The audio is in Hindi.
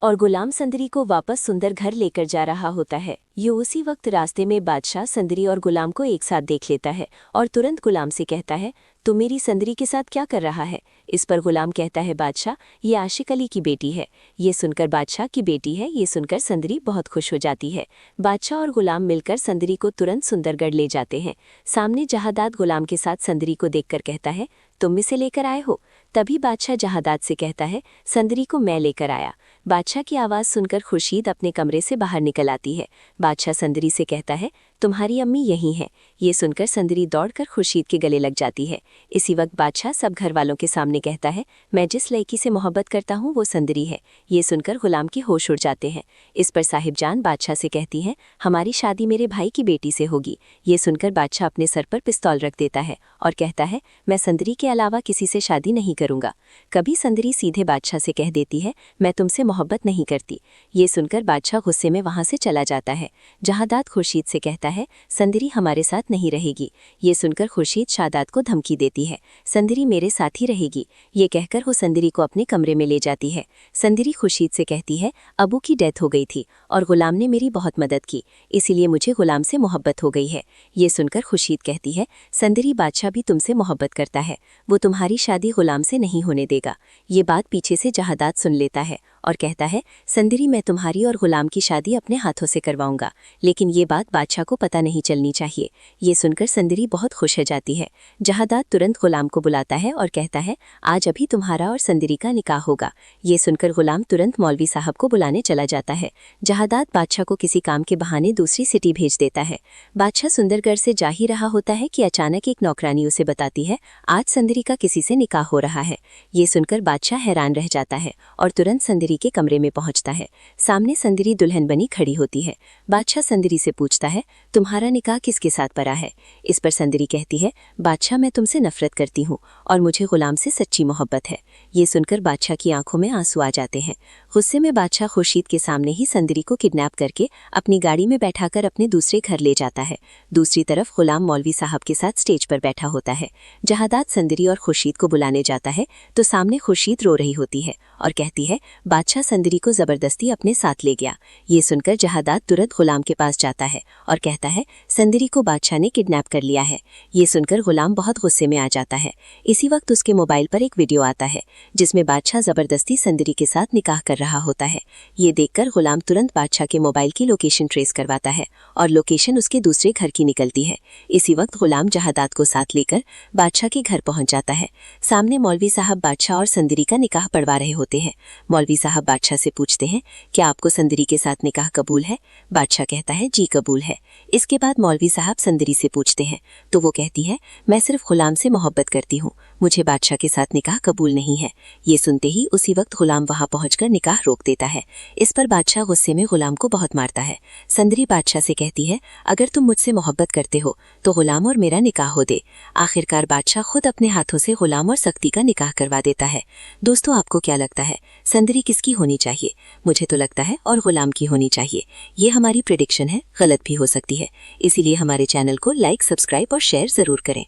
और गुलाम संदरी को वापस सुंदर घर लेकर जा रहा होता है। ये उसी वक्त रास्ते में बादशाह संदरी और गुलाम को एक साथ देख लेता है और तुरंत गुलाम से कहता है, तू मेरी संदरी के साथ क्या कर रहा है। इस पर गुलाम कहता है, बादशाह ये आशिक अली की बेटी है। ये सुनकर बादशाह की बेटी है, ये सुनकर संदरी बहुत खुश हो जाती है। बादशाह और गुलाम मिलकर संदरी को तुरंत सुंदरगढ़ ले जाते हैं। सामने जहादात गुलाम के साथ संदरी को देखकर कहता है, तुम इसे लेकर आए हो। तभी बादशाह जहादात से कहता है, संदरी को मैं लेकर आया। बादशाह की आवाज़ सुनकर खुर्शीद अपने कमरे से बाहर निकल आती है। बादशाह संदरी से कहता है, तुम्हारी अम्मी यहीं है। ये सुनकर संदरी दौड़कर खुर्शीद के गले लग जाती है। इसी वक्त बादशाह सब घर वालों के सामने कहता है, मैं जिस लड़की से मोहब्बत करता हूँ वो संदरी है। ये सुनकर गुलाम की होश उड़ जाते हैं। इस पर साहिबजान बादशाह से कहती हैं, हमारी शादी मेरे भाई की बेटी से होगी। ये सुनकर बादशाह अपने सर पर पिस्तौल रख देता है और कहता है, मैं संदरी के अलावा किसी से शादी नहीं करूँगा। कभी संदरी सीधे बादशाह से कह देती है, मैं तुमसे मोहब्बत नहीं करती। ये सुनकर बादशाह गुस्से में वहाँ से चला जाता है। जहादात खुर्शीद से कहता है, संदरी हमारे साथ नहीं रहेगी। ये सुनकर खुर्शीद शादात को धमकी देती है, संदरी मेरे साथ ही रहेगी। ये कहकर वो संदरी को अपने कमरे में ले जाती है। संदरी खुर्शीद से कहती है, अबू की डेथ हो गई थी और गुलाम ने मेरी बहुत मदद की, इसीलिए मुझे गुलाम से मोहब्बत हो गई है। ये सुनकर खुर्शीद कहती है, संदरी बादशाह भी तुमसे मोहब्बत करता है, वो तुम्हारी शादी गुलाम से नहीं होने देगा। ये बात पीछे से जहादात सुन लेता है और कहता है, संदरी मैं तुम्हारी और गुलाम की शादी अपने हाथों से करवाऊंगा, लेकिन ये बात बादशाह को पता नहीं चलनी चाहिए। ये सुनकर संदरी बहुत खुश हो जाती है। जहादात तुरंत गुलाम को बुलाता है और कहता है, आज अभी तुम्हारा और संदरी का निकाह होगा। ये सुनकर गुलाम तुरंत मौलवी साहब को बुलाने चला जाता है। जहादात बादशाह को किसी काम के बहाने दूसरी सिटी भेज देता है। बादशाह सुंदरगढ़ से जा ही रहा होता है कि अचानक एक नौकरानी उसे बताती है, आज संदरी का किसी से निकाह हो रहा है। ये सुनकर बादशाह हैरान रह जाता है और तुरंत संदरी के कमरे में पहुंचता है। सामने संदरी दुल्हन बनी खड़ी होती है। बादशाह संदरी से पूछता है, तुम्हारा निकाह किसके साथ पड़ा है। इस पर संदरी कहती है, बादशाह मैं तुमसे नफरत करती हूँ और मुझे गुलाम से सच्ची मोहब्बत है। ये सुनकर बादशाह की आंखों में आंसू आ जाते हैं। गुस्से में बादशाह खुर्शीद के सामने ही संदरी को किडनैप करके अपनी गाड़ी में बैठाकर अपने दूसरे घर ले जाता है। दूसरी तरफ गुलाम मौलवी साहब के साथ स्टेज पर बैठा होता है। जहादात संदरी और खुर्शीद को बुलाने जाता है तो सामने खुर्शीद रो रही होती है और कहती है, बादशाह संदरी को जबरदस्ती अपने साथ ले गया। ये सुनकर जहादात तुरंत गुलाम के पास जाता है और कहता है, संदरी को बादशाह ने किडनैप कर लिया है। ये सुनकर गुलाम बहुत गुस्से में आ जाता है। इसी वक्त उसके मोबाइल पर एक वीडियो आता है जिसमें बादशाह जबरदस्ती संदरी के साथ निकाह कर रहा होता है। ये देखकर गुलाम तुरंत बादशाह के मोबाइल की लोकेशन ट्रेस करवाता है और लोकेशन उसके दूसरे घर की निकलती है। इसी वक्त गुलाम जहादात को साथ लेकर बादशाह के घर पहुंच जाता है। सामने मौलवी साहब बादशाह और संदरी का निकाह पढ़वा रहे होते हैं। मौलवी साहब बादशाह से पूछते हैं, क्या आपको संदरी के साथ निकाह कबूल है। बादशाह कहता है, जी कबूल है। इसके बाद मौलवी साहब संदरी से पूछते हैं तो वो कहती है, मैं सिर्फ गुलाम से मोहब्बत करती हूँ, मुझे बादशाह के साथ निकाह कबूल नहीं है। ये सुनते ही उसी वक्त गुलाम वहां पहुंचकर निकाह रोक देता है। इस पर बादशाह गुस्से में गुलाम को बहुत मारता है। संदरी बादशाह से कहती है, अगर तुम मुझसे मोहब्बत करते हो तो गुलाम और मेरा निकाह हो दे। आखिरकार बादशाह खुद अपने हाथों से गुलाम और सख्ती का निकाह करवा देता है। दोस्तों आपको क्या लगता है, संदरी किसकी होनी चाहिए। मुझे तो लगता है और गुलाम की होनी चाहिए। ये हमारी प्रेडिक्शन है, गलत भी हो सकती है, इसीलिए हमारे चैनल को लाइक, सब्सक्राइब और शेयर जरूर करें।